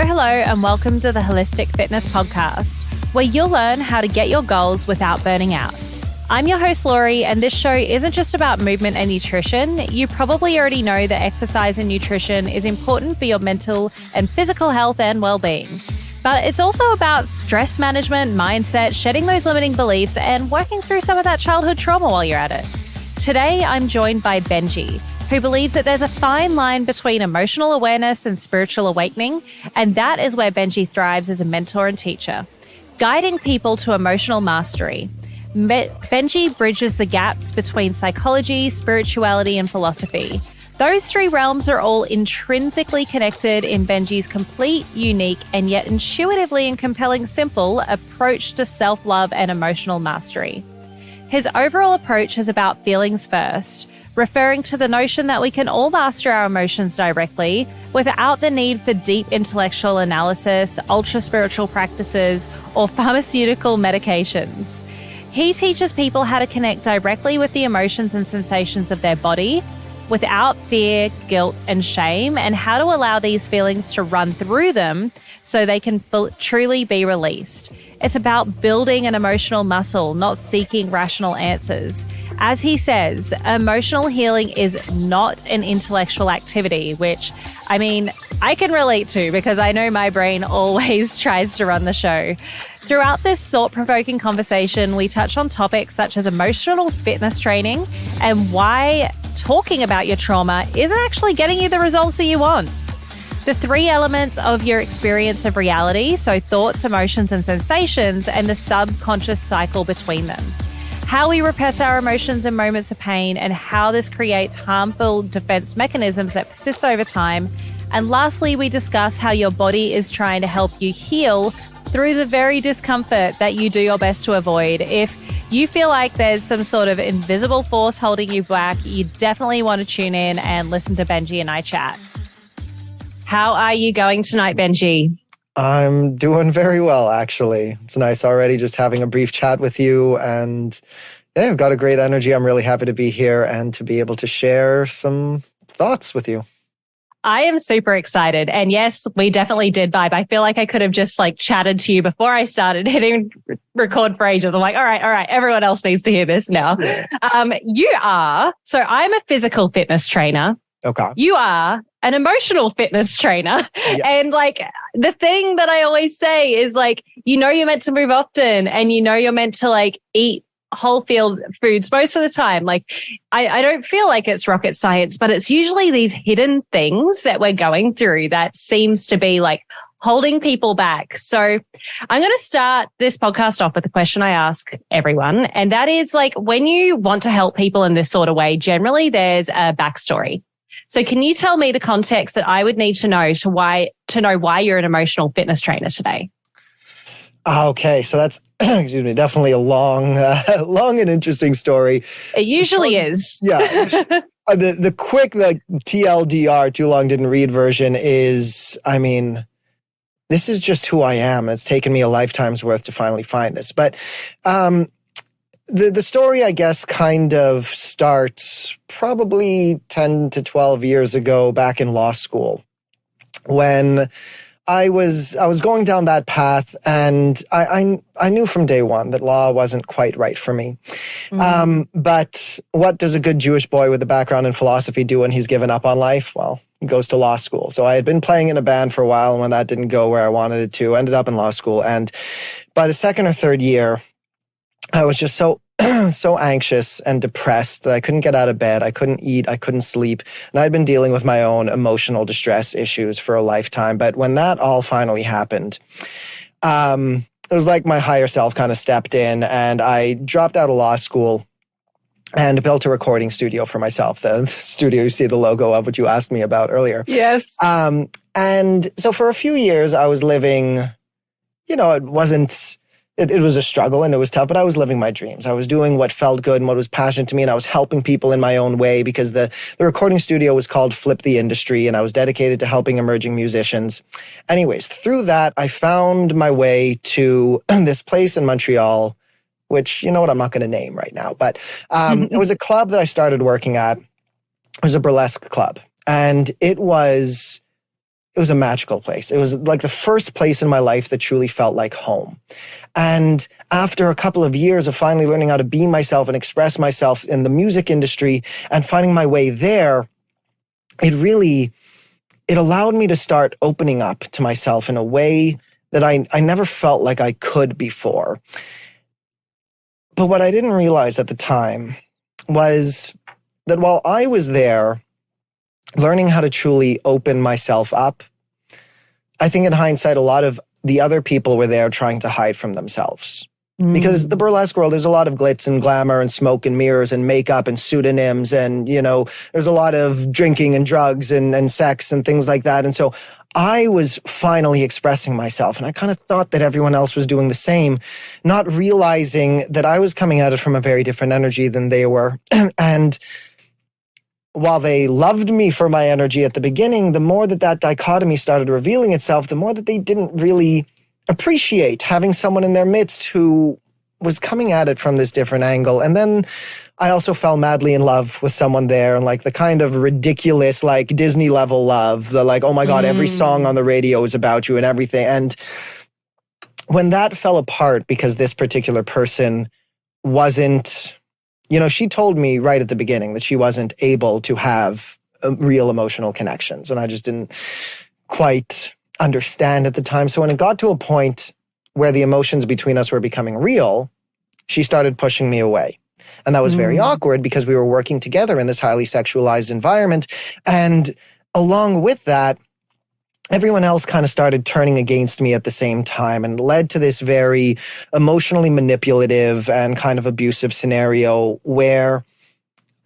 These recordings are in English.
Hello, and welcome to the Holistic Fitness Podcast, where you'll learn how to get your goals without burning out. I'm your host, Laurie, and this show isn't just about movement and nutrition. You probably already know that exercise and nutrition is important for your mental and physical health and well-being. But it's also about stress management, mindset, shedding those limiting beliefs, and working through some of that childhood trauma while you're at it. Today, I'm joined by Benjy, who believes that there's a fine line between emotional awareness and spiritual awakening, and that is where Benjy thrives as a mentor and teacher, guiding people to emotional mastery. Benjy bridges the gaps between psychology, spirituality, and philosophy. Those three realms are all intrinsically connected in Benjy's complete, unique, and yet intuitively and compelling simple approach to self-love and emotional mastery. His overall approach is about feelings first, referring to the notion that we can all master our emotions directly without the need for deep intellectual analysis, ultra-spiritual practices, or pharmaceutical medications. He teaches people how to connect directly with the emotions and sensations of their body without fear, guilt, and shame, and how to allow these feelings to run through them so they can truly be released. It's about building an emotional muscle, not seeking rational answers. As he says, emotional healing is not an intellectual activity, which, I mean, I can relate to because I know my brain always tries to run the show. Throughout this thought-provoking conversation, we touch on topics such as emotional fitness training and why talking about your trauma isn't actually getting you the results that you want. The three elements of your experience of reality, so thoughts, emotions, and sensations, and the subconscious cycle between them. How we repress our emotions in moments of pain, and how this creates harmful defense mechanisms that persist over time. And lastly, we discuss how your body is trying to help you heal through the very discomfort that you do your best to avoid. If you feel like there's some sort of invisible force holding you back, you definitely want to tune in and listen to Benjy and I chat. How are you going tonight, Benjy? I'm doing very well, actually. It's nice already just having a brief chat with you, and yeah, I've got a great energy. I'm really happy to be here and to be able to share some thoughts with you. I am super excited. And yes, we definitely did vibe. I feel like I could have just chatted to you before I started hitting record for ages. I'm like, all right, everyone else needs to hear this now. So I'm a physical fitness trainer. Okay. You are an emotional fitness trainer. Yes. And the thing that I always say is you're meant to move often, and you're meant to eat whole field foods most of the time. I don't feel like it's rocket science, but it's usually these hidden things that we're going through that seems to be holding people back. So I'm going to start this podcast off with a question I ask everyone. And that is when you want to help people in this sort of way, generally there's a backstory. So can you tell me the context that I would need to know to know why you're an emotional fitness trainer today? Okay, so that's definitely a long and interesting story. It usually is. Yeah. The quick TLDR, too long didn't read version is, this is just who I am. It's taken me a lifetime's worth to finally find this. But the story, I guess, kind of starts probably 10 to 12 years ago back in law school when I was going down that path, and I knew from day one that law wasn't quite right for me. Mm-hmm. But what does a good Jewish boy with a background in philosophy do when he's given up on life? Well, he goes to law school. So I had been playing in a band for a while, and when that didn't go where I wanted it to, ended up in law school. And by the second or third year, I was just so anxious and depressed that I couldn't get out of bed. I couldn't eat. I couldn't sleep. And I'd been dealing with my own emotional distress issues for a lifetime. But when that all finally happened, it was like my higher self kind of stepped in, and I dropped out of law school and built a recording studio for myself. The studio you see the logo of, what you asked me about earlier. Yes. And so for a few years I was living, it was a struggle and it was tough, but I was living my dreams. I was doing what felt good and what was passionate to me, and I was helping people in my own way because the recording studio was called Flip the Industry, and I was dedicated to helping emerging musicians. Anyways, through that, I found my way to this place in Montreal, which, I'm not going to name right now, but it was a club that I started working at. It was a burlesque club, and it was was a magical place. It was like the first place in my life that truly felt like home. And after a couple of years of finally learning how to be myself and express myself in the music industry and finding my way there, it allowed me to start opening up to myself in a way that I never felt like I could before. But what I didn't realize at the time was that while I was there learning how to truly open myself up, I think in hindsight, a lot of the other people were there trying to hide from themselves. Because the burlesque world, there's a lot of glitz and glamour and smoke and mirrors and makeup and pseudonyms and, there's a lot of drinking and drugs and sex and things like that. And so I was finally expressing myself, and I kind of thought that everyone else was doing the same, not realizing that I was coming at it from a very different energy than they were. And while they loved me for my energy at the beginning, the more that dichotomy started revealing itself, the more that they didn't really appreciate having someone in their midst who was coming at it from this different angle. And then I also fell madly in love with someone there, and like the kind of ridiculous, like Disney level love, the like, oh my God, every song on the radio is about you and everything. And when that fell apart because this particular person wasn't, she told me right at the beginning that she wasn't able to have real emotional connections. And I just didn't quite understand at the time. So when it got to a point where the emotions between us were becoming real, she started pushing me away. And that was very awkward because we were working together in this highly sexualized environment. And along with that, everyone else kind of started turning against me at the same time, and led to this very emotionally manipulative and kind of abusive scenario where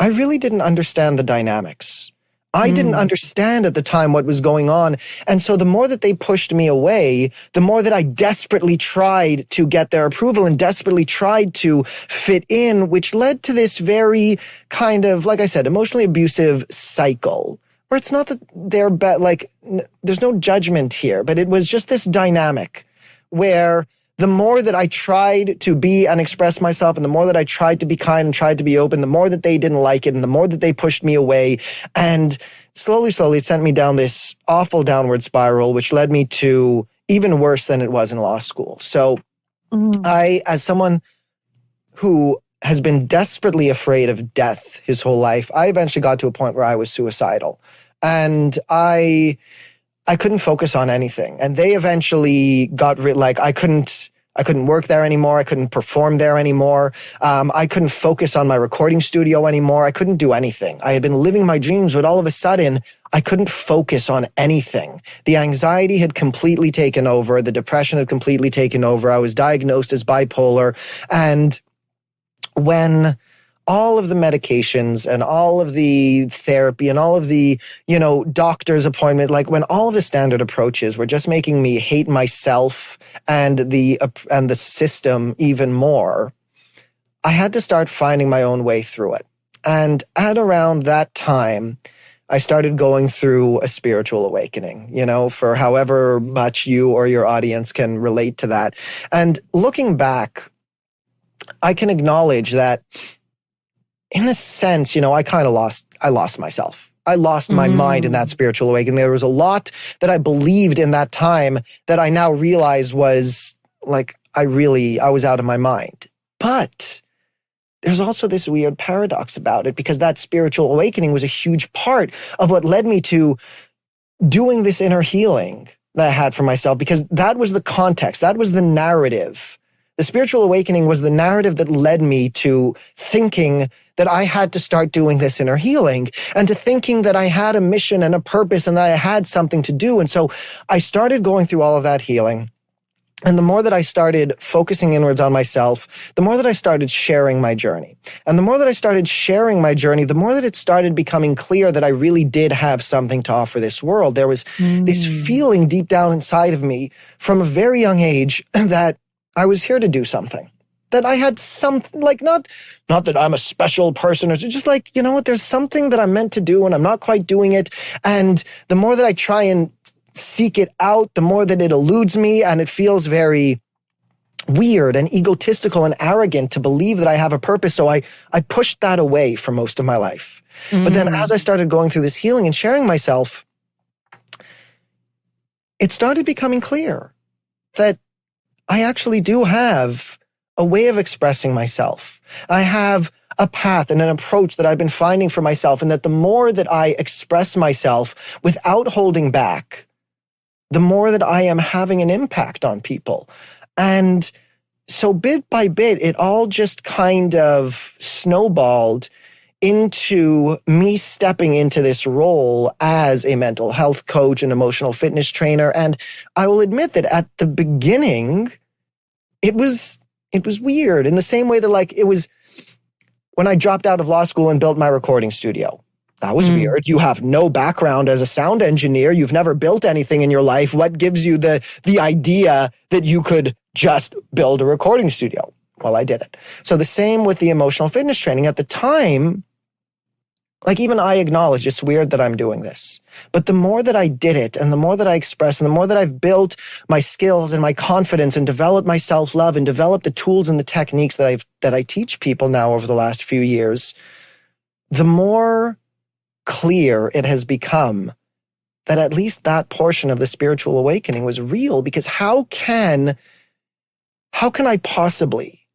I really didn't understand the dynamics. I didn't understand at the time what was going on. And so the more that they pushed me away, the more that I desperately tried to get their approval and desperately tried to fit in, which led to this very kind of, like I said, emotionally abusive cycle. Where it's not that they're there's no judgment here, but it was just this dynamic where the more that I tried to be and express myself, and the more that I tried to be kind and tried to be open, the more that they didn't like it, and the more that they pushed me away. And slowly, it sent me down this awful downward spiral, which led me to even worse than it was in law school. So I, as someone who has been desperately afraid of death his whole life, I eventually got to a point where I was suicidal. And I couldn't focus on anything. And they eventually got I couldn't work there anymore. I couldn't perform there anymore. I couldn't focus on my recording studio anymore. I couldn't do anything. I had been living my dreams, but all of a sudden, I couldn't focus on anything. The anxiety had completely taken over. The depression had completely taken over. I was diagnosed as bipolar. And when all of the medications and all of the therapy and all of the, doctor's appointment, like when all of the standard approaches were just making me hate myself and the system even more, I had to start finding my own way through it. And at around that time, I started going through a spiritual awakening, for however much you or your audience can relate to that. And looking back, I can acknowledge that in a sense, I lost myself. I lost my mind in that spiritual awakening. There was a lot that I believed in that time that I now realize was like, I was out of my mind. But there's also this weird paradox about it, because that spiritual awakening was a huge part of what led me to doing this inner healing that I had for myself, because that was the context. That was the narrative. The spiritual awakening was the narrative that led me to thinking that I had to start doing this inner healing, and to thinking that I had a mission and a purpose and that I had something to do. And so I started going through all of that healing. And the more that I started focusing inwards on myself, the more that I started sharing my journey. And the more that I started sharing my journey, the more that it started becoming clear that I really did have something to offer this world. There was this feeling deep down inside of me from a very young age that I was here to do something. That I had something, not that I'm a special person, or just there's something that I'm meant to do and I'm not quite doing it. And the more that I try and seek it out, the more that it eludes me, and it feels very weird and egotistical and arrogant to believe that I have a purpose. So I pushed that away for most of my life. But then as I started going through this healing and sharing myself, it started becoming clear that I actually do have a way of expressing myself. I have a path and an approach that I've been finding for myself, and that the more that I express myself without holding back, the more that I am having an impact on people. And so bit by bit, it all just kind of snowballed into me stepping into this role as a mental health coach and emotional fitness trainer. And I will admit that at the beginning, it was weird in the same way that like it was when I dropped out of law school and built my recording studio. That was weird. You have no background as a sound engineer. You've never built anything in your life. What gives you the idea that you could just build a recording studio? Well, I did it. So the same with the emotional fitness training. At the time, like even I acknowledge it's weird that I'm doing this. But the more that I did it and the more that I express and the more that I've built my skills and my confidence and developed my self-love and developed the tools and the techniques that I teach people now over the last few years, the more clear it has become that at least that portion of the spiritual awakening was real. Because how can I possibly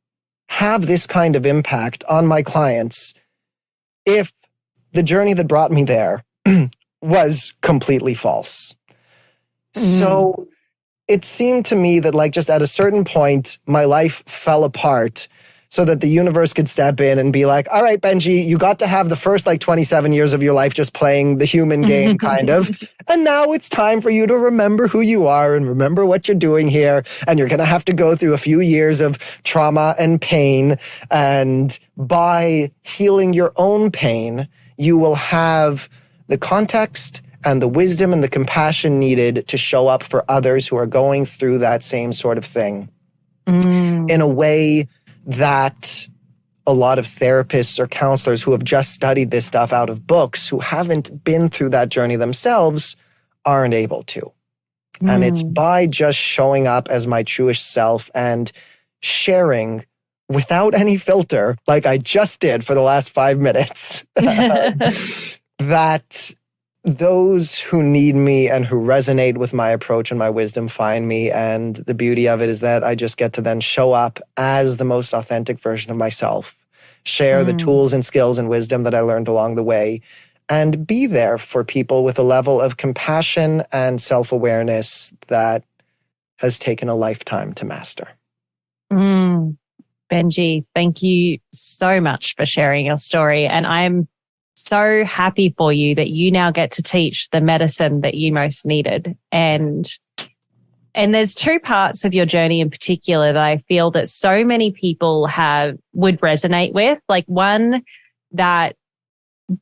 have this kind of impact on my clients if the journey that brought me there was completely false? So it seemed to me that like just at a certain point, my life fell apart so that the universe could step in and be like, all right, Benjy, you got to have the first like 27 years of your life just playing the human game kind of. And now it's time for you to remember who you are and remember what you're doing here. And you're going to have to go through a few years of trauma and pain. And by healing your own pain, you will have the context and the wisdom and the compassion needed to show up for others who are going through that same sort of thing in a way that a lot of therapists or counselors who have just studied this stuff out of books, who haven't been through that journey themselves, aren't able to. And it's by just showing up as my truest self and sharing without any filter, like I just did for the last 5 minutes, that those who need me and who resonate with my approach and my wisdom find me. And the beauty of it is that I just get to then show up as the most authentic version of myself, share the tools and skills and wisdom that I learned along the way, and be there for people with a level of compassion and self-awareness that has taken a lifetime to master. Benjy, thank you so much for sharing your story. And I'm so happy for you that you now get to teach the medicine that you most needed. And there's two parts of your journey in particular that I feel that so many people would resonate with. Like one, that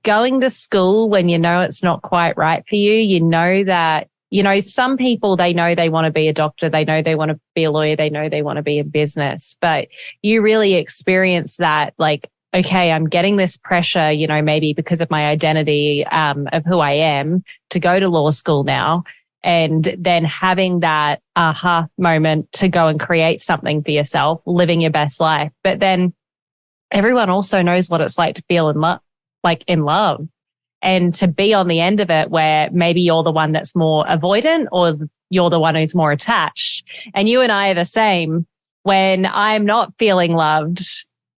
going to school when you know it's not quite right for you, you know that, you know, some people, they know they want to be a doctor, they know they want to be a lawyer, they know they want to be in business, but you really experience that like, okay, I'm getting this pressure, you know, maybe because of my identity of who I am to go to law school now, and then having that aha moment to go and create something for yourself, living your best life. But then everyone also knows what it's like to feel in love, and to be on the end of it where maybe you're the one that's more avoidant or you're the one who's more attached. And you and I are the same. When I'm not feeling loved,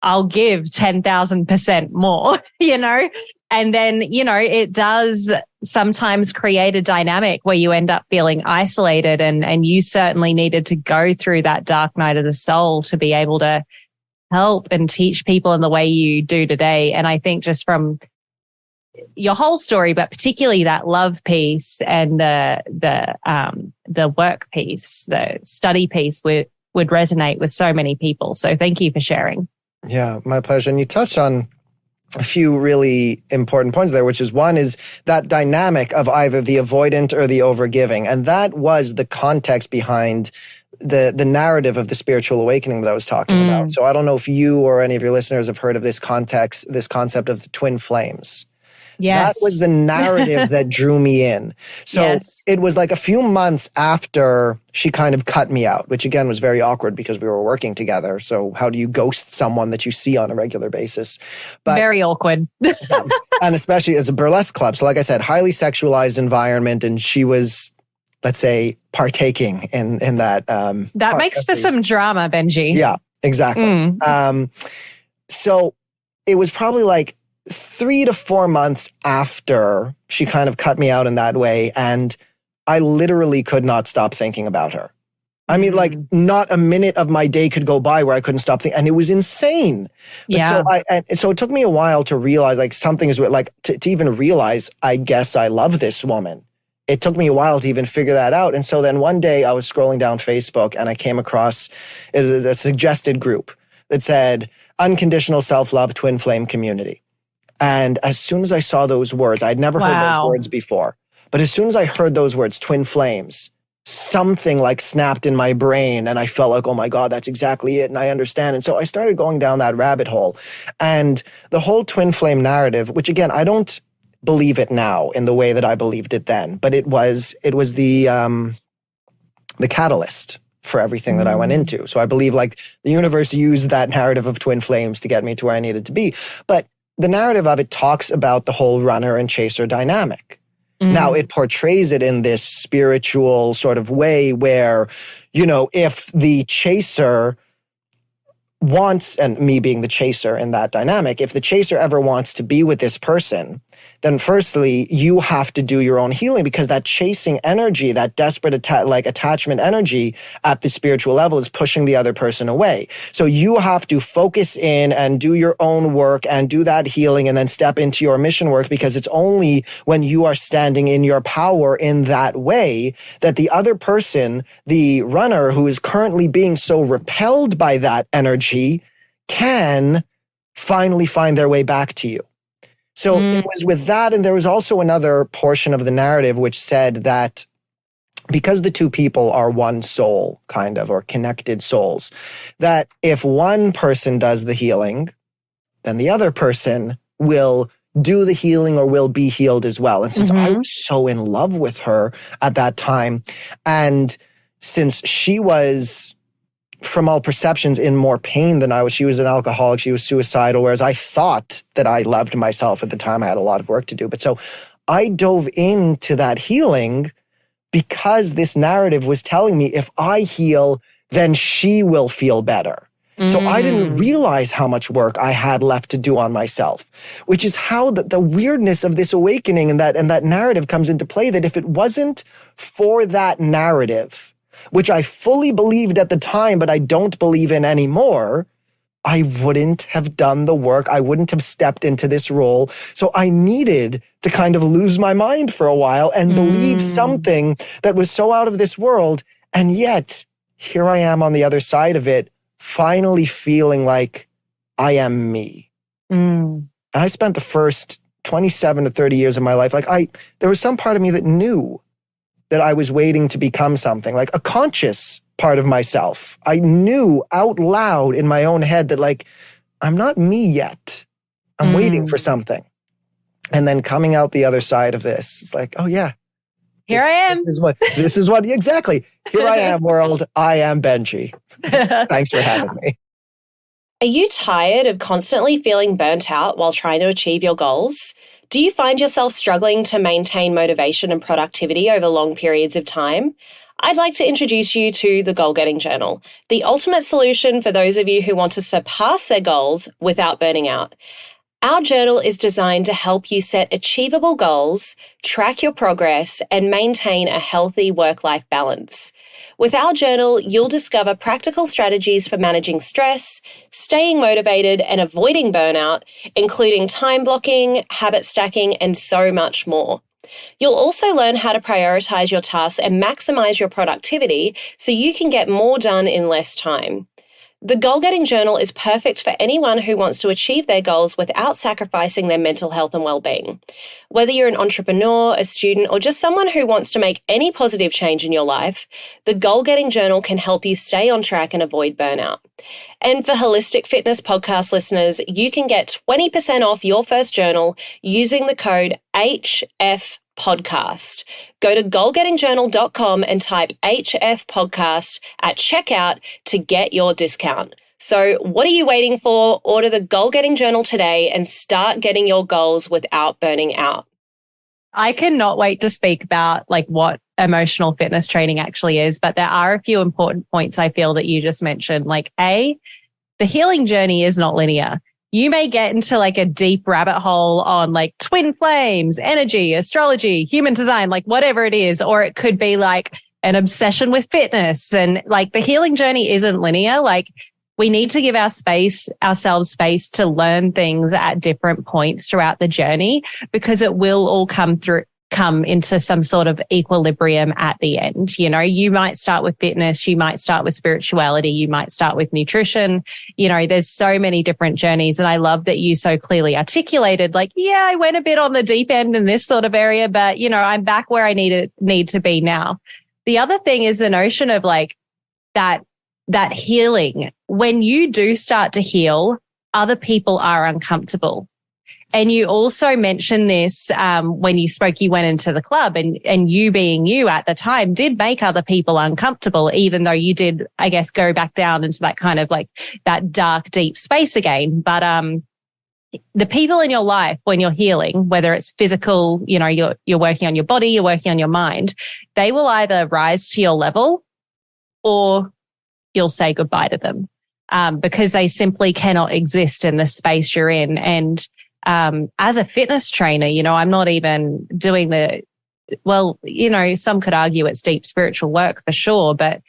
I'll give 10,000% more, you know? And then, you know, it does sometimes create a dynamic where you end up feeling isolated, and you certainly needed to go through that dark night of the soul to be able to help and teach people in the way you do today. And I think just from your whole story, but particularly that love piece and the work piece, the study piece would resonate with so many people. So thank you for sharing. Yeah, my pleasure. And you touched on a few really important points there, which is one is that dynamic of either the avoidant or the overgiving. And that was the context behind the narrative of the spiritual awakening that I was talking about. So I don't know if you or any of your listeners have heard of this concept of the twin flames. Yes. That was the narrative that drew me in. So it was like a few months after she kind of cut me out, which again was very awkward because we were working together. So how do you ghost someone that you see on a regular basis? But, very awkward. And especially as a burlesque club. So like I said, highly sexualized environment. And she was let's say, partaking in that. That makes for some drama, Benjy. Yeah, exactly. So it was probably like 3 to 4 months after she kind of cut me out in that way. And I literally could not stop thinking about her. I mean, like, not a minute of my day could go by where I couldn't stop thinking. And it was insane. Yeah. So it took me a while to realize, like, something is like, to even realize, I guess I love this woman. It took me a while to even figure that out. And so then one day I was scrolling down Facebook and I came across a suggested group that said, Unconditional Self-Love Twin Flame Community. And as soon as I saw those words, I'd never heard those words before. But as soon as I heard those words, twin flames, something like snapped in my brain and I felt like, oh my God, that's exactly it. And I understand. And so I started going down that rabbit hole. And the whole twin flame narrative, which again, I don't believe it now in the way that I believed it then, but it was the catalyst for everything that I went into. So I believe like the universe used that narrative of twin flames to get me to where I needed to be. But the narrative of it talks about the whole runner and chaser dynamic. Now, it portrays it in this spiritual sort of way where, you know, if the chaser wants, and me being the chaser in that dynamic, if the chaser ever wants to be with this person, then firstly, you have to do your own healing because that chasing energy, that desperate attachment energy at the spiritual level is pushing the other person away. So you have to focus in and do your own work and do that healing and then step into your mission work because it's only when you are standing in your power in that way that the other person, the runner who is currently being so repelled by that energy, can finally find their way back to you. So it was with that, and there was also another portion of the narrative which said that because the two people are one soul, kind of, or connected souls, that if one person does the healing, then the other person will do the healing or will be healed as well. And since I was so in love with her at that time, and since she was, from all perceptions, in more pain than I was. She was an alcoholic. She was suicidal, whereas I thought that I loved myself at the time. I had a lot of work to do. But so I dove into that healing because this narrative was telling me if I heal, then she will feel better. So I didn't realize how much work I had left to do on myself, which is how the weirdness of this awakening and that narrative comes into play, that if it wasn't for that narrative, which I fully believed at the time, but I don't believe in anymore, I wouldn't have done the work. I wouldn't have stepped into this role. So I needed to kind of lose my mind for a while and believe something that was so out of this world. And yet, here I am on the other side of it, finally feeling like I am me. And I spent the first 27 to 30 years of my life, there was some part of me that knew that I was waiting to become something, like a conscious part of myself. I knew out loud in my own head that like, I'm not me yet. I'm waiting for something. And then coming out the other side of this, it's like, oh yeah. Here I am. This is what, exactly. Here I am, world. I am Benjy. Thanks for having me. Are you tired of constantly feeling burnt out while trying to achieve your goals? Do you find yourself struggling to maintain motivation and productivity over long periods of time? I'd like to introduce you to the Goal Getting Journal, the ultimate solution for those of you who want to surpass their goals without burning out. Our journal is designed to help you set achievable goals, track your progress, and maintain a healthy work-life balance. With our journal, you'll discover practical strategies for managing stress, staying motivated, and avoiding burnout, including time blocking, habit stacking, and so much more. You'll also learn how to prioritize your tasks and maximize your productivity so you can get more done in less time. The Goal Getting Journal is perfect for anyone who wants to achieve their goals without sacrificing their mental health and well-being. Whether you're an entrepreneur, a student, or just someone who wants to make any positive change in your life, the Goal Getting Journal can help you stay on track and avoid burnout. And for Holistic Fitness podcast listeners, you can get 20% off your first journal using the code HFPodcast. Go to goalgettingjournal.com and type HF podcast at checkout to get your discount. So what are you waiting for? Order the Goal Getting Journal today and start getting your goals without burning out. I cannot wait to speak about like what emotional fitness training actually is, but there are a few important points I feel that you just mentioned. Like the healing journey is not linear. You may get into like a deep rabbit hole on like twin flames, energy, astrology, human design, like whatever it is, or it could be like an obsession with fitness. And like the healing journey isn't linear. Like we need to give ourselves space to learn things at different points throughout the journey, because it will all come into some sort of equilibrium at the end. You know, you might start with fitness, you might start with spirituality, you might start with nutrition. You know, there's so many different journeys. And I love that you so clearly articulated, like, yeah, I went a bit on the deep end in this sort of area, but you know, I'm back where I need to be now. The other thing is the notion of like that healing. When you do start to heal, other people are uncomfortable. And you also mentioned this when you spoke, you went into the club, and you being you at the time did make other people uncomfortable, even though you did, I guess, go back down into that kind of like that dark, deep space again. But the people in your life when you're healing, whether it's physical, you know, you're working on your body, you're working on your mind, they will either rise to your level or you'll say goodbye to them because they simply cannot exist in the space you're in. And as a fitness trainer, you know, I'm not even doing well, you know, some could argue it's deep spiritual work for sure, but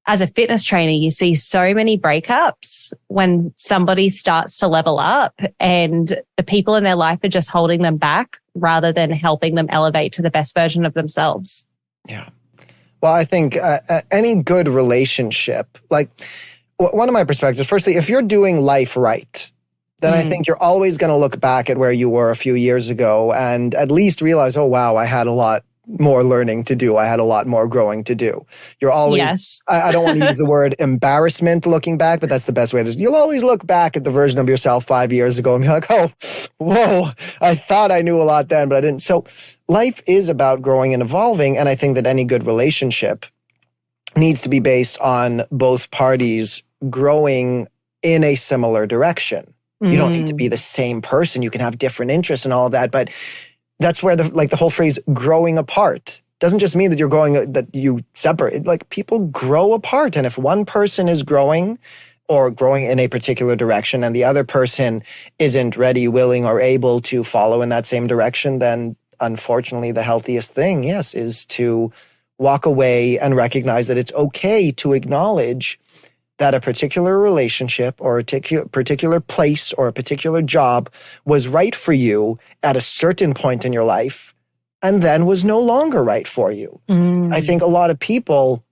as a fitness trainer, you see so many breakups when somebody starts to level up and the people in their life are just holding them back rather than helping them elevate to the best version of themselves. Yeah. Well, I think any good relationship, like one of my perspectives, firstly, if you're doing life right, then I think you're always going to look back at where you were a few years ago and at least realize, oh, wow, I had a lot more learning to do. I had a lot more growing to do. You're always, yes. I don't want to use the word embarrassment looking back, but that's the best way to, you'll always look back at the version of yourself 5 years ago and be like, oh, whoa, I thought I knew a lot then, but I didn't. So life is about growing and evolving. And I think that any good relationship needs to be based on both parties growing in a similar direction. You don't need to be the same person. You can have different interests and all of that. But that's where the whole phrase growing apart doesn't just mean that that you separate. Like people grow apart. And if one person is growing or growing in a particular direction and the other person isn't ready, willing, or able to follow in that same direction, then unfortunately the healthiest thing, yes, is to walk away and recognize that it's okay to acknowledge that a particular relationship or a particular place or a particular job was right for you at a certain point in your life and then was no longer right for you. I think a lot of people,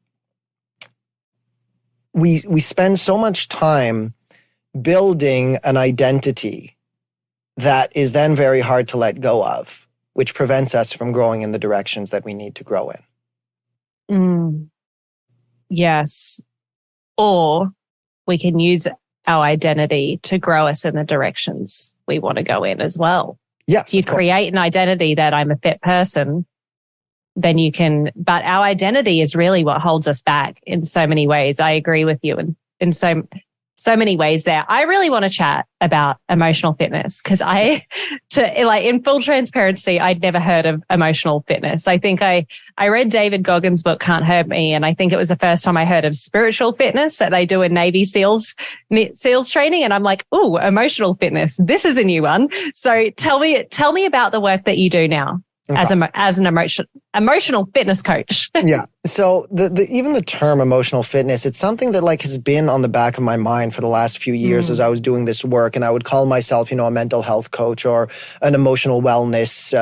we spend so much time building an identity that is then very hard to let go of, which prevents us from growing in the directions that we need to grow in. Yes. Or we can use our identity to grow us in the directions we want to go in as well. Yes. You create an identity that I'm a fit person, then you can, but our identity is really what holds us back in so many ways. I agree with you in so many ways there. I really want to chat about emotional fitness because in full transparency, I'd never heard of emotional fitness. I think I read David Goggins' book, Can't Hurt Me. And I think it was the first time I heard of spiritual fitness that they do in Navy SEALs training. And I'm like, ooh, emotional fitness. This is a new one. So tell me about the work that you do now. Okay. As an emotional fitness coach. Yeah. So even the term emotional fitness, it's something that has been on the back of my mind for the last few years as I was doing this work. And I would call myself, a mental health coach or an emotional wellness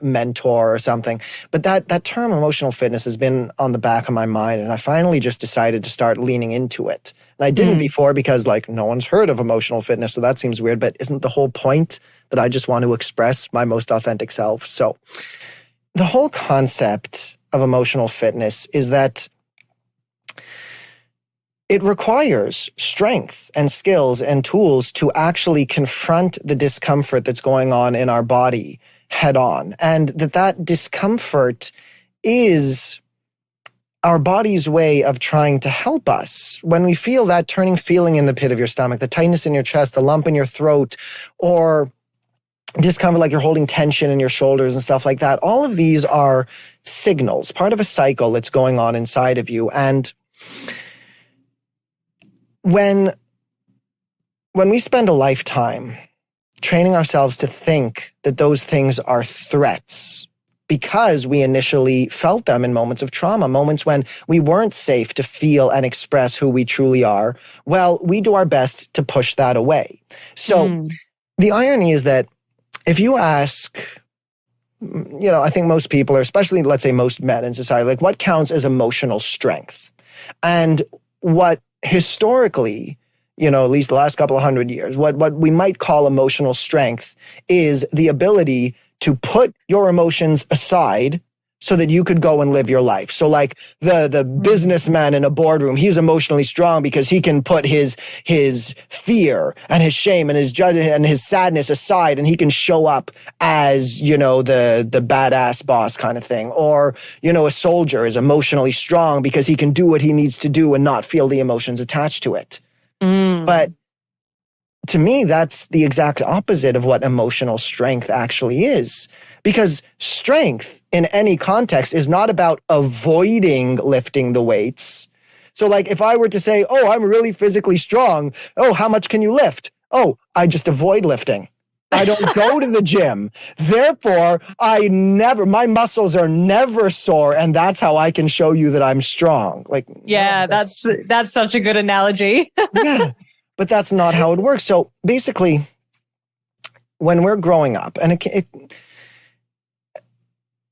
mentor or something. But that term emotional fitness has been on the back of my mind. And I finally just decided to start leaning into it. And I didn't before because no one's heard of emotional fitness. So that seems weird. But isn't the whole point that I just want to express my most authentic self? So the whole concept of emotional fitness is that it requires strength and skills and tools to actually confront the discomfort that's going on in our body head on. And that discomfort is our body's way of trying to help us. When we feel that turning feeling in the pit of your stomach, the tightness in your chest, the lump in your throat, or discomfort, like you're holding tension in your shoulders and stuff like that. All of these are signals, part of a cycle that's going on inside of you. And when we spend a lifetime training ourselves to think that those things are threats because we initially felt them in moments of trauma, moments when we weren't safe to feel and express who we truly are, well, we do our best to push that away. So the irony is that if you ask, I think most people, or especially, let's say, most men in society, like, what counts as emotional strength? And what historically, at least the last couple of 100 years, what we might call emotional strength is the ability to put your emotions aside so that you could go and live your life. So like the businessman in a boardroom, he's emotionally strong because he can put his fear and his shame and his judgment and his sadness aside, and he can show up as, the badass boss kind of thing. Or, a soldier is emotionally strong because he can do what he needs to do and not feel the emotions attached to it. But to me, that's the exact opposite of what emotional strength actually is. Because strength in any context is not about avoiding lifting the weights. So like if I were to say, oh, I'm really physically strong. Oh, how much can you lift? Oh, I just avoid lifting. I don't go to the gym. Therefore, my muscles are never sore. And that's how I can show you that I'm strong. Like, yeah, no, that's such a good analogy. Yeah. But that's not how it works. So basically, when we're growing up, and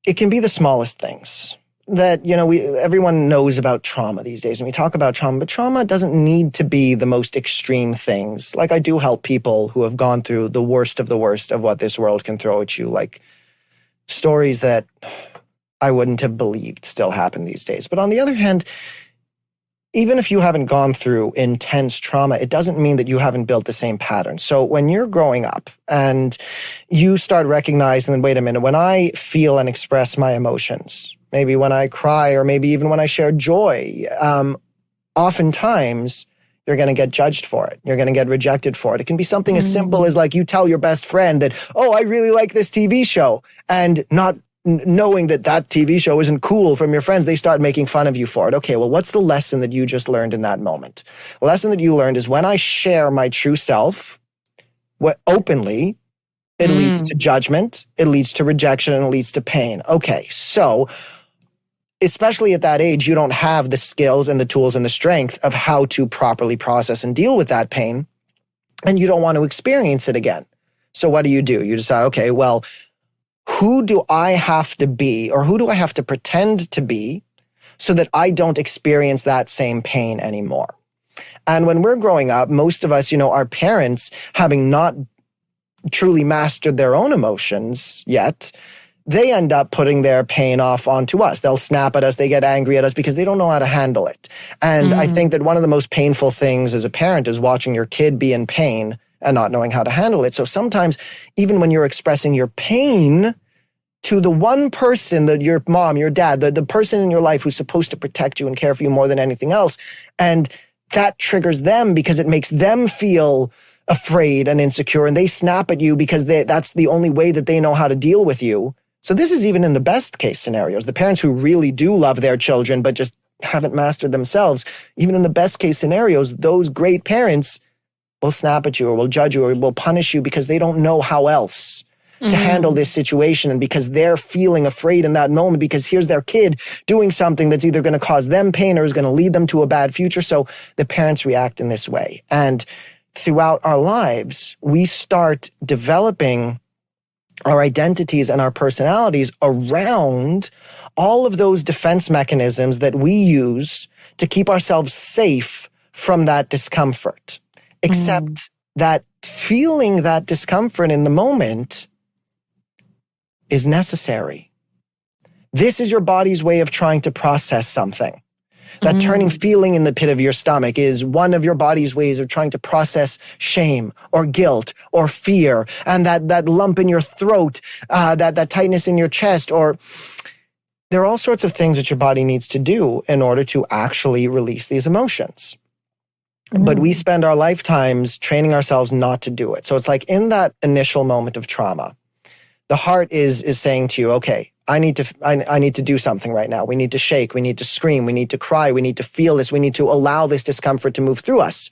it can be the smallest things that, everyone knows about trauma these days. And we talk about trauma, but trauma doesn't need to be the most extreme things. Like I do help people who have gone through the worst of what this world can throw at you. Like stories that I wouldn't have believed still happen these days. But on the other hand, even if you haven't gone through intense trauma, it doesn't mean that you haven't built the same pattern. So when you're growing up and you start recognizing, wait a minute, when I feel and express my emotions, maybe when I cry or maybe even when I share joy, oftentimes you're going to get judged for it. You're going to get rejected for it. It can be something as simple as like you tell your best friend that, oh, I really like this TV show, and not knowing that TV show isn't cool from your friends, they start making fun of you for it. Okay, well, what's the lesson that you just learned in that moment? The lesson that you learned is when I share my true self, openly, it leads to judgment, it leads to rejection, and it leads to pain. Okay, so especially at that age, you don't have the skills and the tools and the strength of how to properly process and deal with that pain, and you don't want to experience it again. So what do? You decide, okay, well, who do I have to be, or who do I have to pretend to be so that I don't experience that same pain anymore? And when we're growing up, most of us, our parents, having not truly mastered their own emotions yet, they end up putting their pain off onto us. They'll snap at us, they get angry at us because they don't know how to handle it. And I think that one of the most painful things as a parent is watching your kid be in pain and not knowing how to handle it. So sometimes, even when you're expressing your pain to the one person, that your mom, your dad, the person in your life who's supposed to protect you and care for you more than anything else, and that triggers them because it makes them feel afraid and insecure, and they snap at you because that's the only way that they know how to deal with you. So this is even in the best case scenarios. The parents who really do love their children but just haven't mastered themselves, even in the best case scenarios, those great parents will snap at you or will judge you or will punish you because they don't know how else to handle this situation, and because they're feeling afraid in that moment because here's their kid doing something that's either going to cause them pain or is going to lead them to a bad future. So the parents react in this way. And throughout our lives, we start developing our identities and our personalities around all of those defense mechanisms that we use to keep ourselves safe from that discomfort. Except that feeling that discomfort in the moment is necessary. This is your body's way of trying to process something. That turning feeling in the pit of your stomach is one of your body's ways of trying to process shame or guilt or fear, and that lump in your throat, that tightness in your chest, or there are all sorts of things that your body needs to do in order to actually release these emotions. But we spend our lifetimes training ourselves not to do it. So it's like in that initial moment of trauma, the heart is saying to you, okay, I need to do something right now. We need to shake. We need to scream. We need to cry. We need to feel this. We need to allow this discomfort to move through us.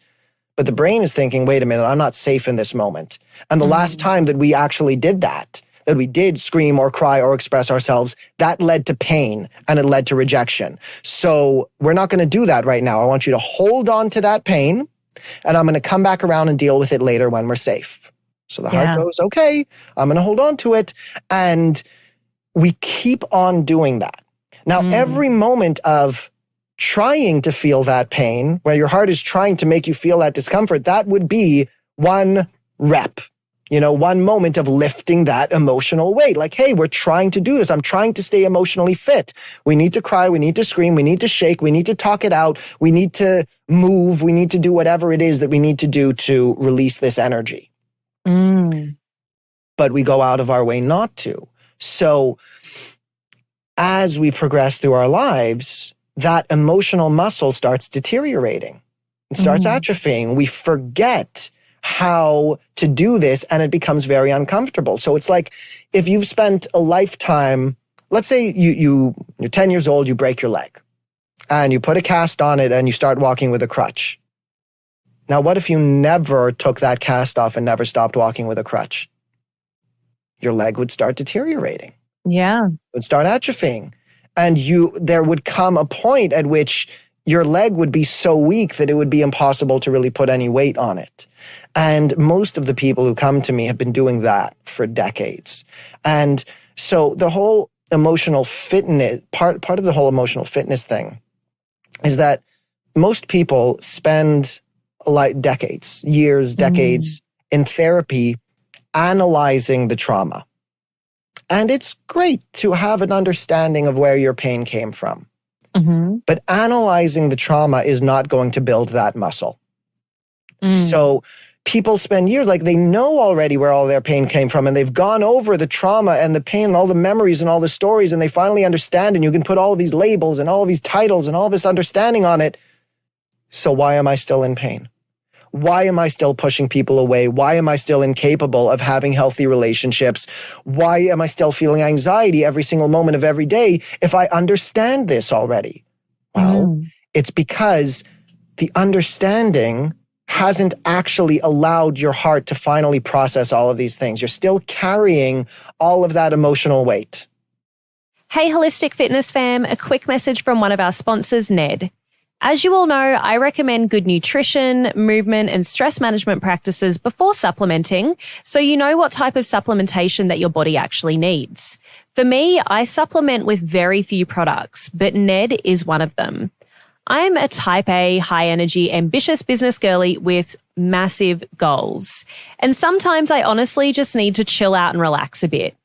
But the brain is thinking, wait a minute, I'm not safe in this moment. And the last time that we actually did that we did scream or cry or express ourselves, that led to pain and it led to rejection. So we're not going to do that right now. I want you to hold on to that pain and I'm going to come back around and deal with it later when we're safe. So the heart goes, okay, I'm going to hold on to it. And we keep on doing that. Now, every moment of trying to feel that pain, where your heart is trying to make you feel that discomfort, that would be one rep. One moment of lifting that emotional weight. Like, hey, we're trying to do this. I'm trying to stay emotionally fit. We need to cry. We need to scream. We need to shake. We need to talk it out. We need to move. We need to do whatever it is that we need to do to release this energy. But we go out of our way not to. So as we progress through our lives, that emotional muscle starts deteriorating. It starts atrophying. We forget how to do this and it becomes very uncomfortable. So it's like if you've spent a lifetime, let's say you're 10 years old, you break your leg and you put a cast on it and you start walking with a crutch. Now, what if you never took that cast off and never stopped walking with a crutch? Your leg would start deteriorating. Yeah. It would start atrophying. And there would come a point at which your leg would be so weak that it would be impossible to really put any weight on it. And most of the people who come to me have been doing that for decades. And so the whole emotional fitness, part of the whole emotional fitness thing is that most people spend decades in therapy analyzing the trauma. And it's great to have an understanding of where your pain came from. But analyzing the trauma is not going to build that muscle. So people spend years, like they know already where all their pain came from and they've gone over the trauma and the pain and all the memories and all the stories and they finally understand and you can put all of these labels and all of these titles and all this understanding on it. So why am I still in pain? Why am I still pushing people away? Why am I still incapable of having healthy relationships? Why am I still feeling anxiety every single moment of every day if I understand this already? Well, it's because the understanding hasn't actually allowed your heart to finally process all of these things. You're still carrying all of that emotional weight. Hey, Holistic Fitness fam, a quick message from one of our sponsors, Ned. As you all know, I recommend good nutrition, movement, and stress management practices before supplementing, so you know what type of supplementation that your body actually needs. For me, I supplement with very few products, but Ned is one of them. I'm a type A, high energy, ambitious business girly with massive goals. And sometimes I honestly just need to chill out and relax a bit.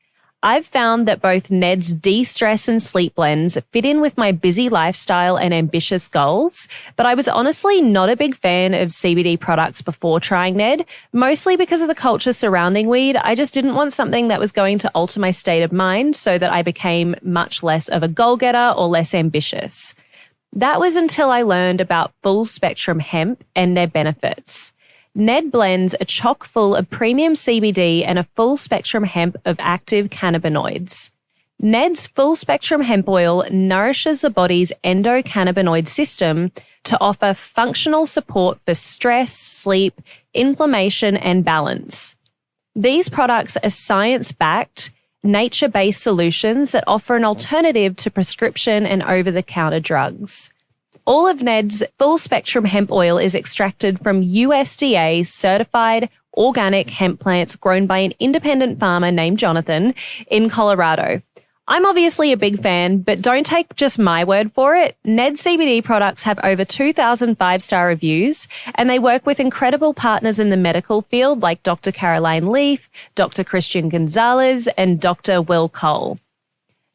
I've found that both Ned's de-stress and sleep blends fit in with my busy lifestyle and ambitious goals, but I was honestly not a big fan of CBD products before trying Ned, mostly because of the culture surrounding weed. I just didn't want something that was going to alter my state of mind so that I became much less of a goal-getter or less ambitious. That was until I learned about full spectrum hemp and their benefits. Ned blends are chock full of premium CBD and a full spectrum hemp of active cannabinoids. Ned's full spectrum hemp oil nourishes the body's endocannabinoid system to offer functional support for stress, sleep, inflammation, and balance. These products are science-backed, nature-based solutions that offer an alternative to prescription and over-the-counter drugs. All of Ned's full-spectrum hemp oil is extracted from USDA certified organic hemp plants grown by an independent farmer named Jonathan in Colorado. I'm obviously a big fan, but don't take just my word for it. Ned CBD products have over 2,000 five-star reviews, and they work with incredible partners in the medical field like Dr. Caroline Leaf, Dr. Christian Gonzalez, and Dr. Will Cole.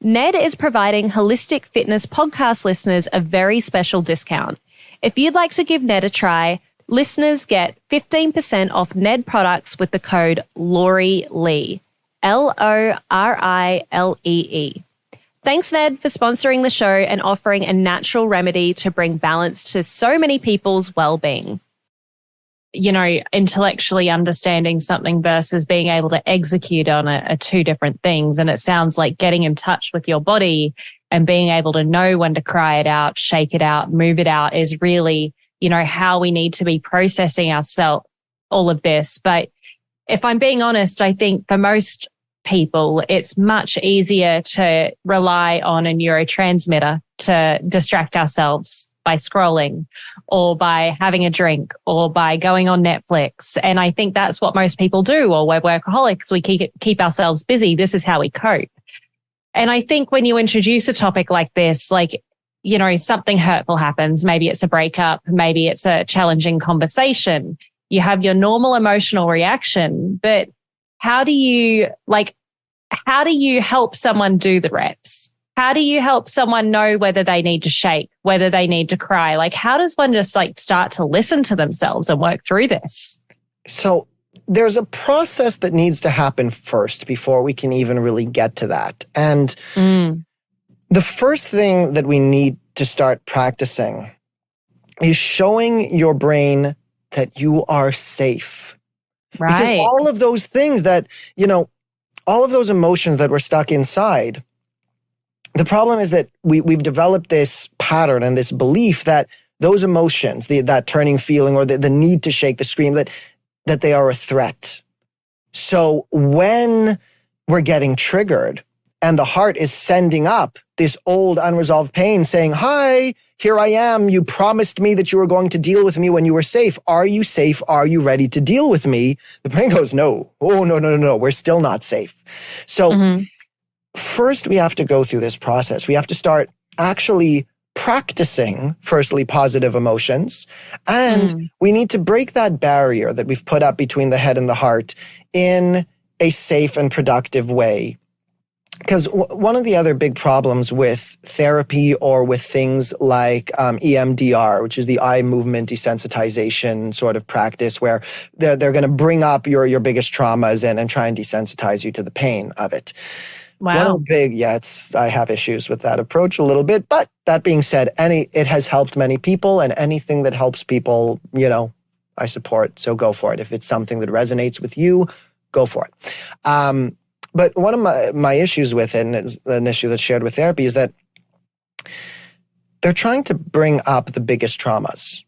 Ned is providing Holistic Fitness podcast listeners a very special discount. If you'd like to give Ned a try, listeners get 15% off Ned products with the code LORILEE. LORILEE. Thanks, Ned, for sponsoring the show and offering a natural remedy to bring balance to so many people's well-being. intellectually understanding something versus being able to execute on it are two different things. And it sounds like getting in touch with your body and being able to know when to cry it out, shake it out, move it out is really, how we need to be processing ourselves, all of this. But if I'm being honest, I think for most people, it's much easier to rely on a neurotransmitter to distract ourselves by scrolling or by having a drink or by going on Netflix. And I think that's what most people do, or we're workaholics. We keep ourselves busy. This is how we cope. And I think when you introduce a topic like this, something hurtful happens, maybe it's a breakup, maybe it's a challenging conversation, you have your normal emotional reaction, but how do you help someone do the reps? How do you help someone know whether they need to shake, whether they need to cry? How does one just start to listen to themselves and work through this? So there's a process that needs to happen first before we can even really get to that. And the first thing that we need to start practicing is showing your brain that you are safe. Right. Because all of those things that, all of those emotions that were stuck inside, the problem is that we've developed this pattern and this belief that those emotions, that turning feeling or the need to shake, the scream, that they are a threat. So when we're getting triggered and the heart is sending up this old unresolved pain saying, hi, here I am. You promised me that you were going to deal with me when you were safe. Are you safe? Are you ready to deal with me? The brain goes, no. Oh, no. We're still not safe. So first, we have to go through this process. We have to start actually practicing, firstly, positive emotions. And we need to break that barrier that we've put up between the head and the heart in a safe and productive way. Because one of the other big problems with therapy or with things like EMDR, which is the eye movement desensitization sort of practice, where they're going to bring up your biggest traumas and try and desensitize you to the pain of it. Wow. One of the big, I have issues with that approach a little bit. But that being said, it has helped many people, and anything that helps people, I support. So go for it. If it's something that resonates with you, go for it. But one of my issues with it, and it's an issue that's shared with therapy, is that they're trying to bring up the biggest traumas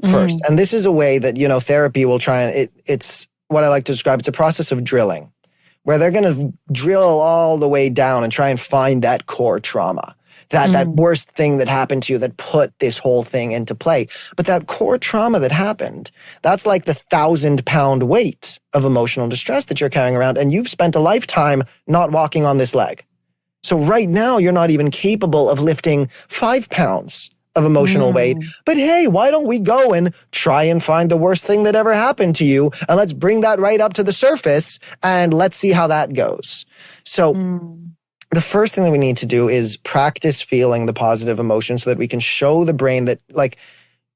first. And this is a way that, therapy will try and it's what I like to describe. It's a process of drilling, where they're going to drill all the way down and try and find that core trauma, that worst thing that happened to you that put this whole thing into play. But that core trauma that happened, that's like the 1,000-pound weight of emotional distress that you're carrying around. And you've spent a lifetime not walking on this leg. So right now, you're not even capable of lifting 5 pounds of emotional weight. But hey, why don't we go and try and find the worst thing that ever happened to you? And let's bring that right up to the surface and let's see how that goes. So the first thing that we need to do is practice feeling the positive emotions so that we can show the brain that,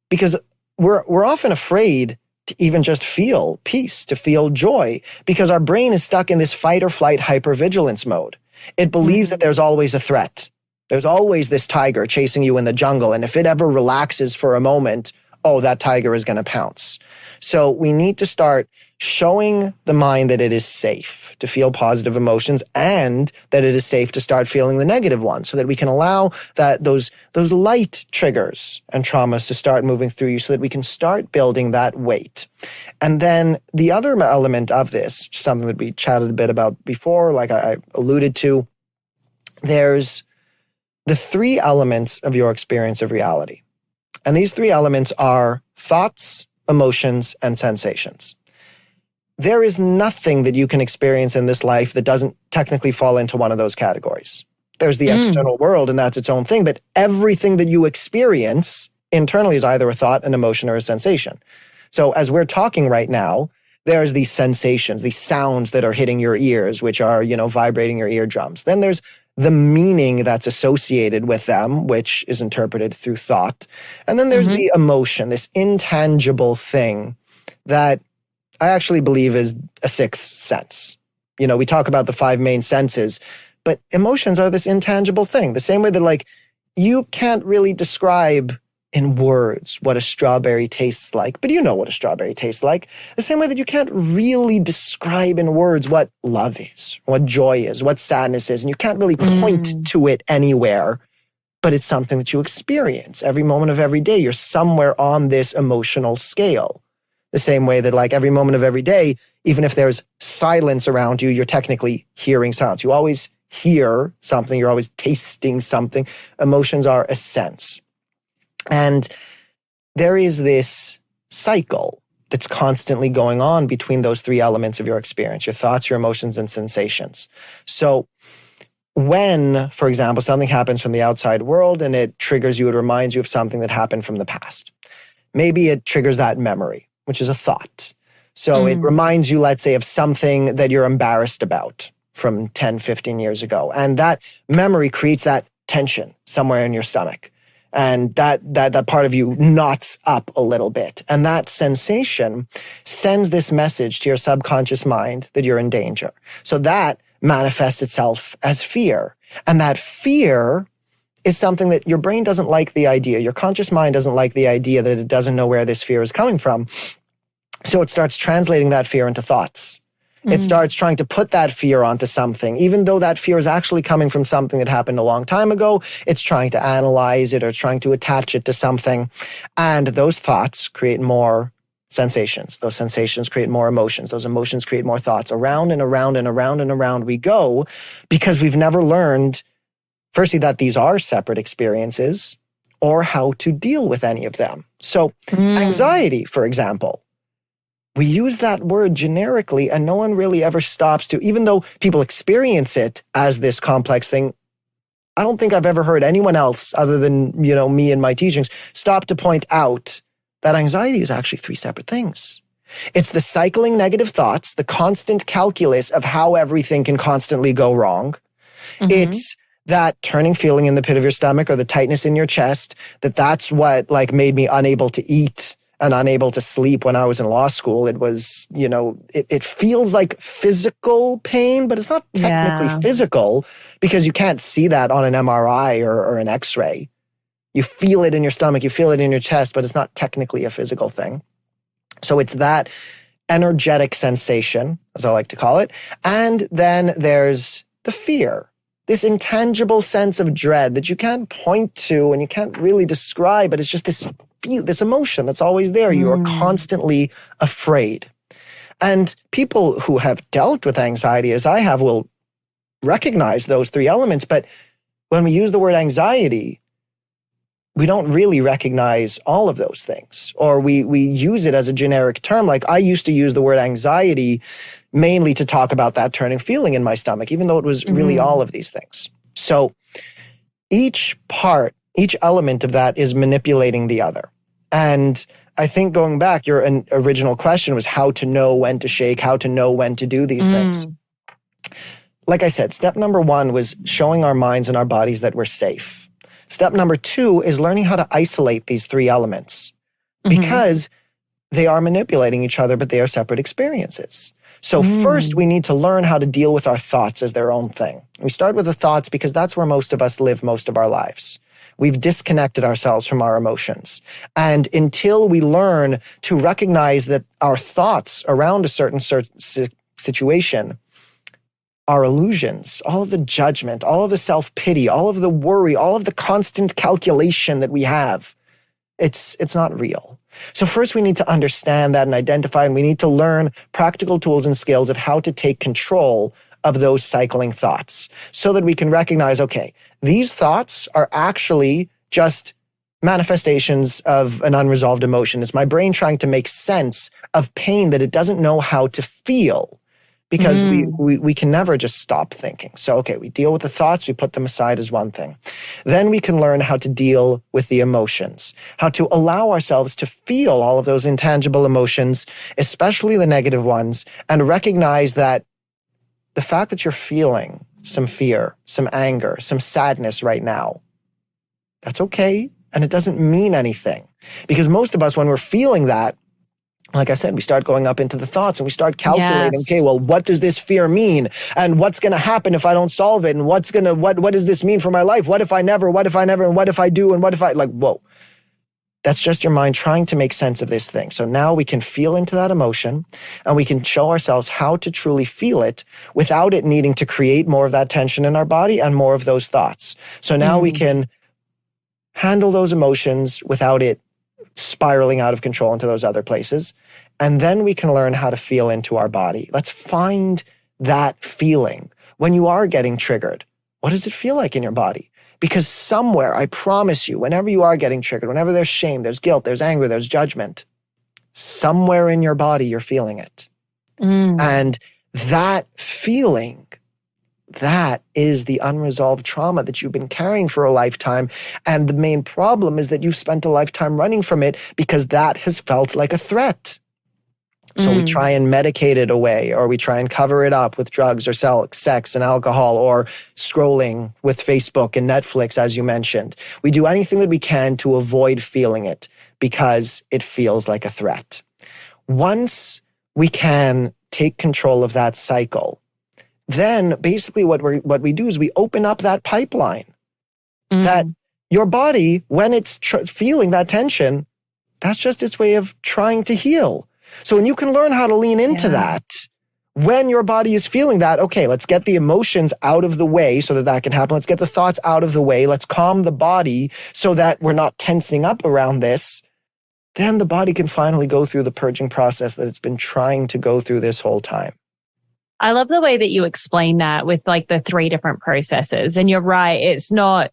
because we're often afraid to even just feel peace, to feel joy, because our brain is stuck in this fight or flight hypervigilance mode. It believes that there's always a threat. There's always this tiger chasing you in the jungle. And if it ever relaxes for a moment, that tiger is going to pounce. So we need to start showing the mind that it is safe to feel positive emotions and that it is safe to start feeling the negative ones, so that we can allow that those light triggers and traumas to start moving through you, so that we can start building that weight. And then the other element of this, something that we chatted a bit about before, like I alluded to, there's the 3 elements of your experience of reality. And these 3 elements are thoughts, emotions, and sensations. There is nothing that you can experience in this life that doesn't technically fall into one of those categories. There's the external world, and that's its own thing, but everything that you experience internally is either a thought, an emotion, or a sensation. So as we're talking right now, there's these sensations, these sounds that are hitting your ears, which are, vibrating your eardrums. Then there's the meaning that's associated with them, which is interpreted through thought. And then there's the emotion, this intangible thing that I actually believe is a 6th sense. We talk about the 5 main senses, but emotions are this intangible thing. The same way that you can't really describe in words what a strawberry tastes like, but you know what a strawberry tastes like. The same way that you can't really describe in words what love is, what joy is, what sadness is, and you can't really point to it anywhere, but it's something that you experience every moment of every day. You're somewhere on this emotional scale. The same way that like every moment of every day, even if there's silence around you, you're technically hearing sounds. You always hear something. You're always tasting something. Emotions are a sense. And there is this cycle that's constantly going on between those three elements of your experience, your thoughts, your emotions, and sensations. So when, for example, something happens from the outside world and it triggers you, it reminds you of something that happened from the past. Maybe it triggers that memory, which is a thought. So it reminds you, let's say, of something that you're embarrassed about from 10, 15 years ago. And that memory creates that tension somewhere in your stomach. And that part of you knots up a little bit. And that sensation sends this message to your subconscious mind that you're in danger. So that manifests itself as fear. And that fear is something that your brain doesn't like the idea. Your conscious mind doesn't like the idea that it doesn't know where this fear is coming from. So it starts translating that fear into thoughts. It starts trying to put that fear onto something, even though that fear is actually coming from something that happened a long time ago. It's trying to analyze it or trying to attach it to something. And those thoughts create more sensations. Those sensations create more emotions. Those emotions create more thoughts. Around and around and around and around we go, because we've never learned, firstly, that these are separate experiences or how to deal with any of them. So anxiety, for example, we use that word generically and no one really ever stops to, even though people experience it as this complex thing, I don't think I've ever heard anyone else other than, me and my teachings stop to point out that anxiety is actually three separate things. It's the cycling negative thoughts, the constant calculus of how everything can constantly go wrong. It's that turning feeling in the pit of your stomach or the tightness in your chest, that's what made me unable to eat and unable to sleep when I was in law school. It was, it feels like physical pain, but it's not technically physical because you can't see that on an MRI or an X-ray. You feel it in your stomach, you feel it in your chest, but it's not technically a physical thing. So it's that energetic sensation, as I like to call it. And then there's the fear, this intangible sense of dread that you can't point to and you can't really describe, but it's just this emotion that's always there. You are constantly afraid. And people who have dealt with anxiety, as I have, will recognize those three elements. But when we use the word anxiety, we don't really recognize all of those things. Or we use it as a generic term. Like I used to use the word anxiety mainly to talk about that turning feeling in my stomach, even though it was really all of these things. So each element of that is manipulating the other. And I think going back, your original question was how to know when to shake, how to know when to do these things. Like I said, step number 1 was showing our minds and our bodies that we're safe. Step number 2 is learning how to isolate these three elements because they are manipulating each other, but they are separate experiences. So first, we need to learn how to deal with our thoughts as their own thing. We start with the thoughts because that's where most of us live most of our lives. We've disconnected ourselves from our emotions. And until we learn to recognize that our thoughts around a certain situation are illusions, all of the judgment, all of the self-pity, all of the worry, all of the constant calculation that we have, it's not real. So first we need to understand that and identify, and we need to learn practical tools and skills of how to take control of those cycling thoughts so that we can recognize, okay, these thoughts are actually just manifestations of an unresolved emotion. It's my brain trying to make sense of pain that it doesn't know how to feel because we can never just stop thinking. So, okay, we deal with the thoughts, we put them aside as one thing. Then we can learn how to deal with the emotions, how to allow ourselves to feel all of those intangible emotions, especially the negative ones, and recognize that the fact that you're feeling some fear, some anger, some sadness right now, that's okay. And it doesn't mean anything. Because most of us, when we're feeling that, like I said, we start going up into the thoughts and we start calculating, okay, well, what does this fear mean? And what's going to happen if I don't solve it? And what does this mean for my life? What if I never, and what if I do? And what if whoa. That's just your mind trying to make sense of this thing. So now we can feel into that emotion and we can show ourselves how to truly feel it without it needing to create more of that tension in our body and more of those thoughts. So now we can handle those emotions without it spiraling out of control into those other places. And then we can learn how to feel into our body. Let's find that feeling. When you are getting triggered, what does it feel like in your body? Because somewhere, I promise you, whenever you are getting triggered, whenever there's shame, there's guilt, there's anger, there's judgment, somewhere in your body, you're feeling it. And that feeling, that is the unresolved trauma that you've been carrying for a lifetime. And the main problem is that you've spent a lifetime running from it because that has felt like a threat. So we try and medicate it away, or we try and cover it up with drugs or sex and alcohol, or scrolling with Facebook and Netflix, as you mentioned. We do anything that we can to avoid feeling it because it feels like a threat. Once we can take control of that cycle, then basically what we do is we open up that pipeline. That your body, when it's feeling that tension, that's just its way of trying to heal. So when you can learn how to lean into that, when your body is feeling that, okay, let's get the emotions out of the way so that can happen. Let's get the thoughts out of the way. Let's calm the body so that we're not tensing up around this. Then the body can finally go through the purging process that it's been trying to go through this whole time. I love the way that you explain that with like the 3 different processes. And you're right. It's not,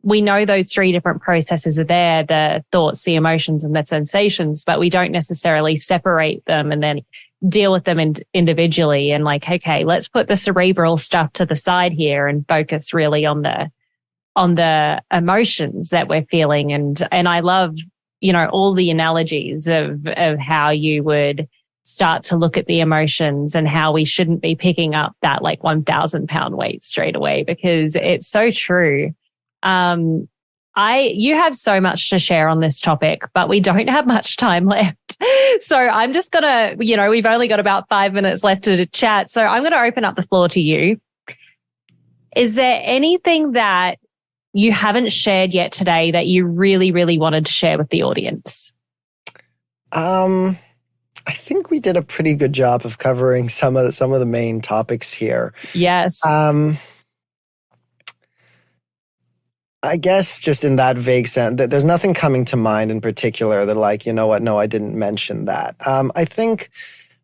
we know those 3 different processes are there, the thoughts, the emotions, and the sensations, but we don't necessarily separate them and then deal with them individually and like, okay, let's put the cerebral stuff to the side here and focus really on the emotions that we're feeling. And I love, all the analogies of how you would start to look at the emotions and how we shouldn't be picking up that like 1,000 pound weight straight away, because it's so true. You have so much to share on this topic, but we don't have much time left. So I'm just gonna, we've only got about 5 minutes left to chat. So I'm going to open up the floor to you. Is there anything that you haven't shared yet today that you really, really wanted to share with the audience? I think we did a pretty good job of covering some of the main topics here. Yes. I guess just in that vague sense, that there's nothing coming to mind in particular that like, you know what, no, I didn't mention that. I think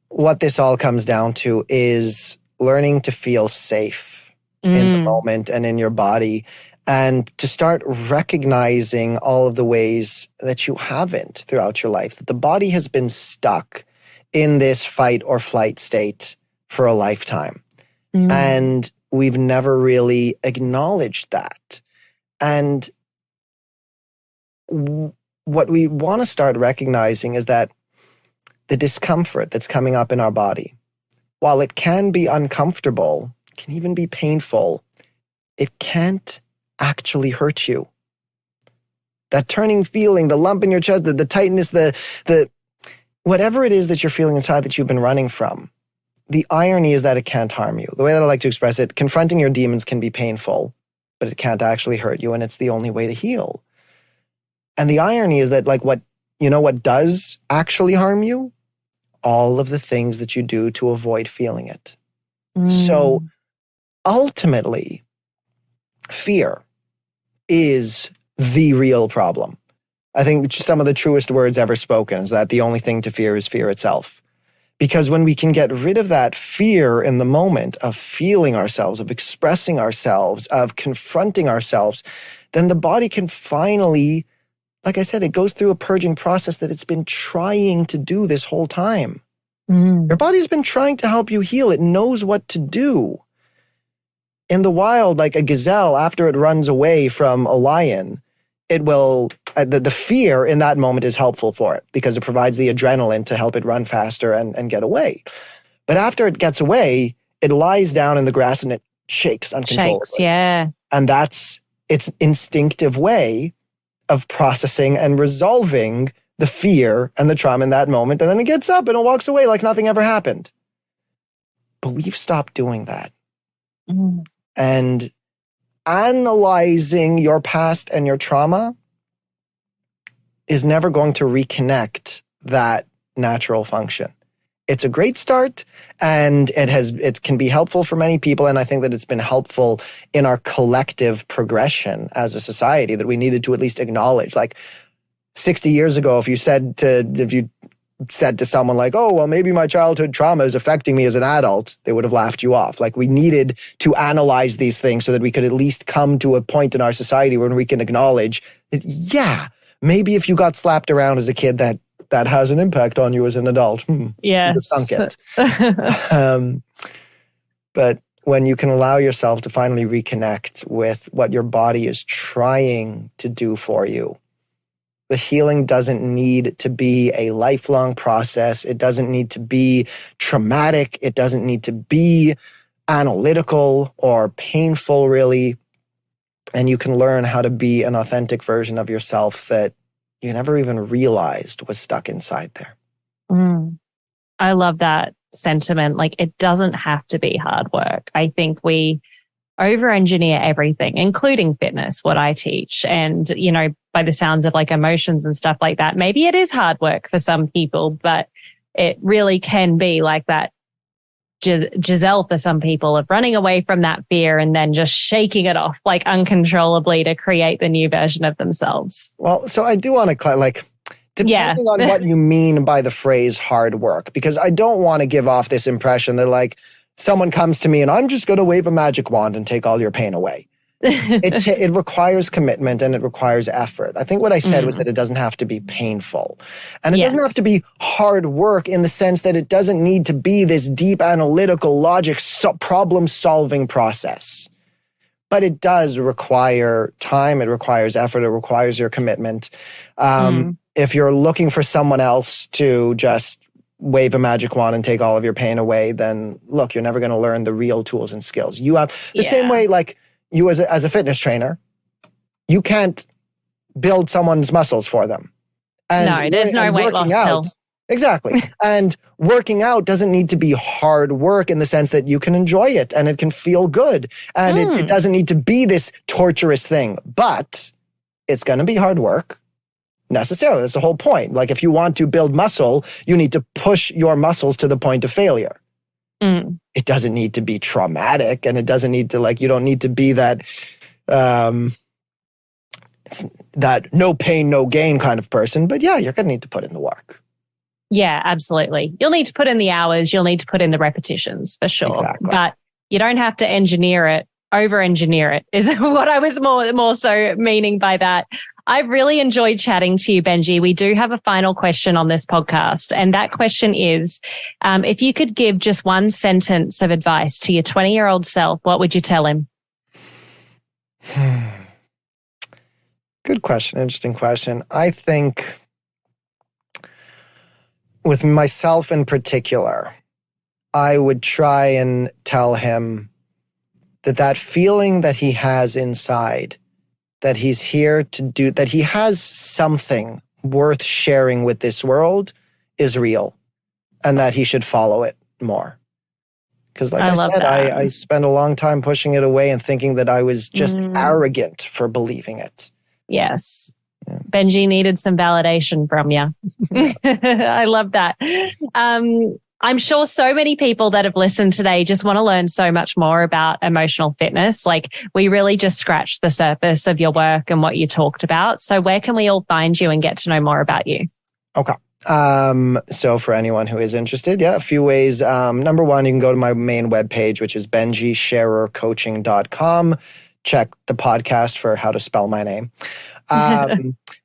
what this all comes down to is learning to feel safe in the moment and in your body, and to start recognizing all of the ways that you haven't throughout your life, that the body has been stuck in this fight or flight state for a lifetime. And we've never really acknowledged that. And what we want to start recognizing is that the discomfort that's coming up in our body, while it can be uncomfortable, can even be painful, it can't actually hurt you. That turning feeling, the lump in your chest, the tightness, the whatever it is that you're feeling inside that you've been running from, the irony is that it can't harm you. The way that I like to express it, confronting your demons can be painful, but it can't actually hurt you, and it's the only way to heal. And the irony is that like what does actually harm you? All of the things that you do to avoid feeling it. So ultimately, fear is the real problem. I think some of the truest words ever spoken is that the only thing to fear is fear itself. Because when we can get rid of that fear in the moment of feeling ourselves, of expressing ourselves, of confronting ourselves, then the body can finally, like I said, it goes through a purging process that it's been trying to do this whole time. Your body's been trying to help you heal. It knows what to do. In the wild, like a gazelle, after it runs away from a lion, it will, the fear in that moment is helpful for it because it provides the adrenaline to help it run faster and get away. But after it gets away, it lies down in the grass and it shakes uncontrollably. And that's its instinctive way of processing and resolving the fear and the trauma in that moment. And then it gets up and it walks away like nothing ever happened. But we've stopped doing that. And analyzing your past and your trauma is never going to reconnect that natural function. It's a great start, and it can be helpful for many people. And I think that it's been helpful in our collective progression as a society that we needed to at least acknowledge. Like 60 years ago, if you said to someone like, oh, well, maybe my childhood trauma is affecting me as an adult, they would have laughed you off. Like, we needed to analyze these things so that we could at least come to a point in our society where we can acknowledge that, yeah, maybe if you got slapped around as a kid, that has an impact on you as an adult. Yes. Sunk it. But when you can allow yourself to finally reconnect with what your body is trying to do for you, the healing doesn't need to be a lifelong process. It doesn't need to be traumatic. It doesn't need to be analytical or painful, really. And you can learn how to be an authentic version of yourself that you never even realized was stuck inside there. I love that sentiment. Like, it doesn't have to be hard work. I think we over-engineer everything, including fitness, what I teach. And, by the sounds of like emotions and stuff like that, maybe it is hard work for some people, but it really can be like that Giselle for some people, of running away from that fear and then just shaking it off like uncontrollably to create the new version of themselves. Well, so I do want to depending on what you mean by the phrase hard work, because I don't want to give off this impression that like someone comes to me and I'm just going to wave a magic wand and take all your pain away. It requires commitment and it requires effort. I think what I said was that it doesn't have to be painful. And it doesn't have to be hard work in the sense that it doesn't need to be this deep analytical logic problem-solving process. But it does require time, it requires effort, it requires your commitment. If you're looking for someone else to just wave a magic wand and take all of your pain away, then look, you're never going to learn the real tools and skills. You have the same way, like, you as a fitness trainer, you can't build someone's muscles for them. And there's no weight loss pill. Exactly. And working out doesn't need to be hard work in the sense that you can enjoy it and it can feel good. And it doesn't need to be this torturous thing, but it's going to be hard work necessarily. That's the whole point. Like, if you want to build muscle, you need to push your muscles to the point of failure. It doesn't need to be traumatic, and it doesn't need to, like, you don't need to be that that no pain, no gain kind of person. But yeah, you're going to need to put in the work. Yeah, absolutely. You'll need to put in the hours. You'll need to put in the repetitions for sure. Exactly. But you don't have to engineer it, over-engineer it is what I was more so meaning by that. I've really enjoyed chatting to you, Benjy. We do have a final question on this podcast. And that question is, if you could give just one sentence of advice to your 20-year-old self, what would you tell him? Good question. Interesting question. I think with myself in particular, I would try and tell him that feeling that he has inside, that he's here to do, that he has something worth sharing with this world, is real, and that he should follow it more. Because like I said, I spent a long time pushing it away and thinking that I was just arrogant for believing it. Yes. Yeah. Benjy needed some validation from you. I love that. I'm sure so many people that have listened today just want to learn so much more about emotional fitness. Like, we really just scratched the surface of your work and what you talked about. So where can we all find you and get to know more about you? Okay. So for anyone who is interested, a few ways. Number one, you can go to my main webpage, which is benjysherercoaching.com. Check the podcast for how to spell my name.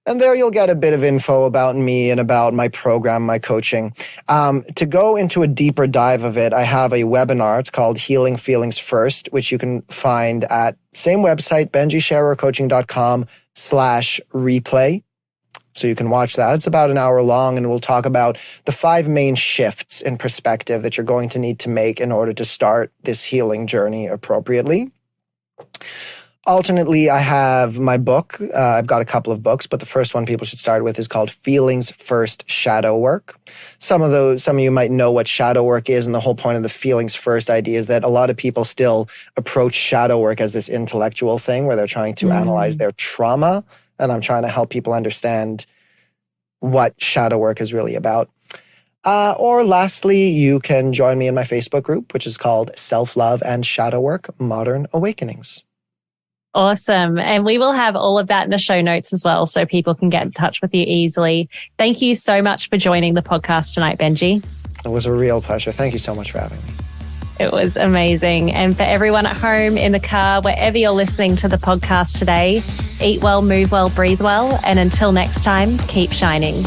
And there you'll get a bit of info about me and about my program, my coaching. To go into a deeper dive of it, I have a webinar. It's called Healing Feelings First, which you can find at same website, benjysherercoaching.com/replay. So you can watch that. It's about an hour long, and we'll talk about the 5 main shifts in perspective that you're going to need to make in order to start this healing journey appropriately. Alternately, I have my book. I've got a couple of books, but the first one people should start with is called Feelings First Shadow Work. Some of you might know what shadow work is, and the whole point of the Feelings First idea is that a lot of people still approach shadow work as this intellectual thing where they're trying to analyze their trauma. And I'm trying to help people understand what shadow work is really about. Or lastly, you can join me in my Facebook group, which is called Self-Love and Shadow Work Modern Awakenings. Awesome. And we will have all of that in the show notes as well, so people can get in touch with you easily. Thank you so much for joining the podcast tonight, Benjy. It was a real pleasure. Thank you so much for having me. It was amazing. And for everyone at home, in the car, wherever you're listening to the podcast today, eat well, move well, breathe well. And until next time, keep shining.